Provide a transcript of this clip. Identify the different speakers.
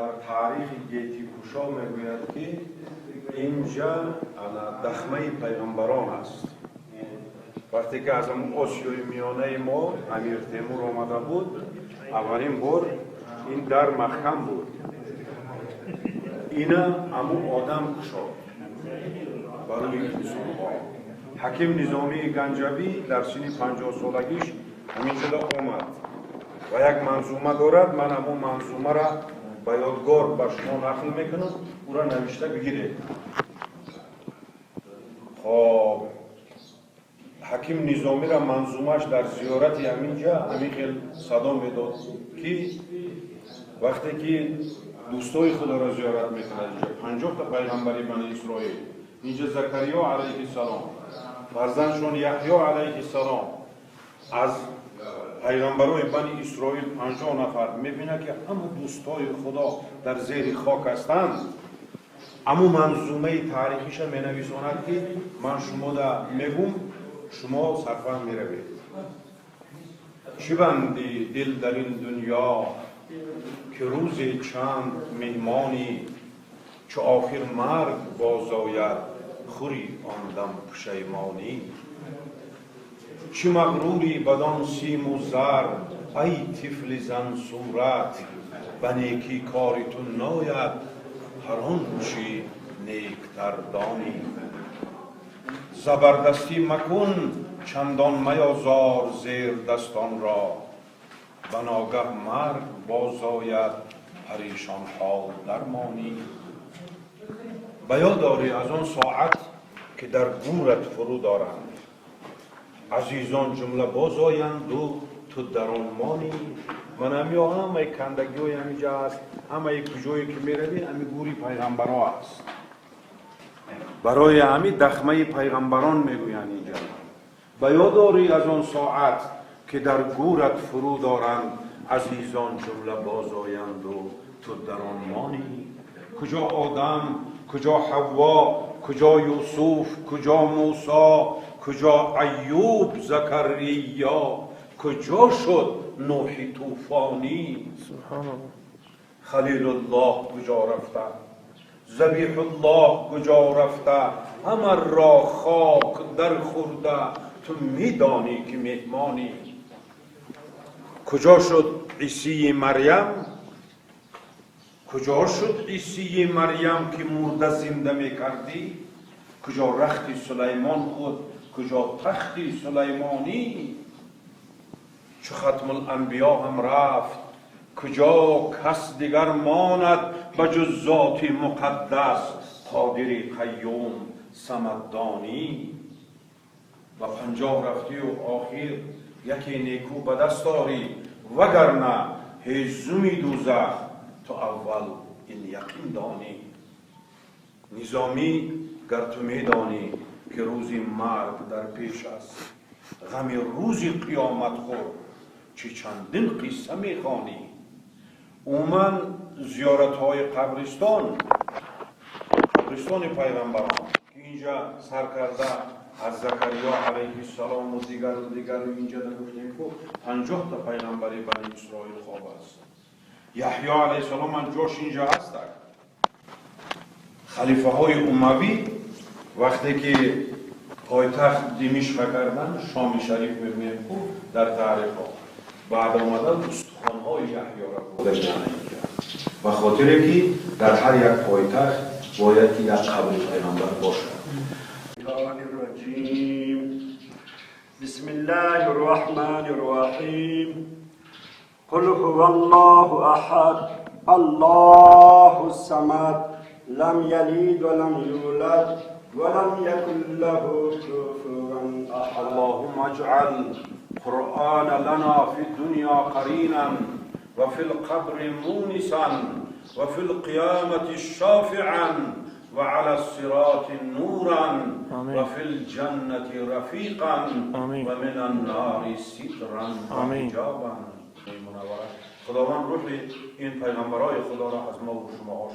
Speaker 1: در تاریخ گیتی پوشا میگوید که اینجا دخمه پیغمبران است. وقتی که از اون آسیای میانه ما امیر تیمور آمده بود، اولین بار این در محکم بود. اینا امو آدم کشاد برای انسان‌ها. حکیم نظامی گنجوی در سن 50 سالگیش همینجا آمد و یک منظومه دارد. من امو منظومه را به یادگار به شما نقل میکنم، او را نوشته بگیرید. خب حکیم نظامی را منظومش در زیارت همینجا همین خیلی صدا میداد که وقتی که دوستای خدا را زیارت میکنه، اینجا 50 تا پیغمبری بنی اسرائیل، اینجا زکریا علیه السلام، فرزندشون یحیی علیه السلام، از پیغمبرای بنی اسرائیل 50 نفر میبینه که همه دوستای خدا در زیر خاک هستند. اما منظومه تاریخیش می نویساند که من شما دا میگم، شما سرفهم میروید. چی بندی دل در این دنیا که روز چند مهمانی، چو آخر مرگ باز آید خوری آن دم پشیمانی. چی مغروری بدان سیم و زر ای طفل زن صورت، به نیکی کارتون ناید هر آن چی نیکتر دانی. زبردستی مکن چندان میازار زیر دستان را، به ناگه مرگ باز آید پریشان حال درمانی. به یاد داری از آن ساعت که در گورت فرو دارند، عزیزان جمله باز آیند و تو در آن مانی. من همه همه کندگی های همینجا هست، همه کجایی که میروی همه گوری پیغمبرها هست. برای همه دخمه پیغمبران میگویند اینجا. به یاد داری از آن ساعت که در گورت فرو دارند، عزیزان جمله باز آیند و تو در آن مانی. کجا آدم، کجا حوا، کجا یوسف، کجا موسی، کجا ایوب، زکریا، کجا شد نوح طوفانی. خلیل الله کجا رفته، ذبیح الله کجا رفته، همه را خاک در خورده تو میدانی که مهمانی. کجا شد عیسی مریم، کجا شد عیسی مریم که مرده زنده میکردی. کجا رخت سلیمان خود، کجا تخت سلیمانی. چو ختم الانبیا هم رفت، کجا کس دیگر ماند به جز ذات مقدس قادر قیوم صمدانی. و 50 رفتی و آخر یکی نیکو به دست داری، وگرنه هیزمی دوزخ تو اول این یقین دانی. نظامی گر تو میدانی که روزی مرگ در پیش است، غم روزی قیامت خور چه چندین قصه میخوانی. اومن زیارت های قبرستان پیغمبران که اینجا سر کرده از زکریا علیه السلام و دیگر اینجا در گفتیم که 50 تا پیغمبری بنی اسرائیل خواب است. یحیی علیه السلام من جاش اینجا هست. خلیفه های اموی وقتی که پایتخت دمشق کردن، شام شریف میبینیم در تاریخ ها بعد آمدن استخوان های یحیی را گذاشتن اینجا، و خاطره که در هر یک پایتخت باید که یک قبر پیغمبر باشد.
Speaker 2: بسم الله الرحمن الرحیم. قل هو الله احد الله الصمد لم یلد ولم یولد ولم یکن له کفوا احد.
Speaker 1: اللهم اجعل قرآن لنا في الدنيا قرينا وفي القبر مونسا وفي القيامة شافعا وعلى الصراط نورا وفي الجنة رفيقا ومن النار سترا وحجابا. خداوند روح این پیغمبرای خدا را از ما و شما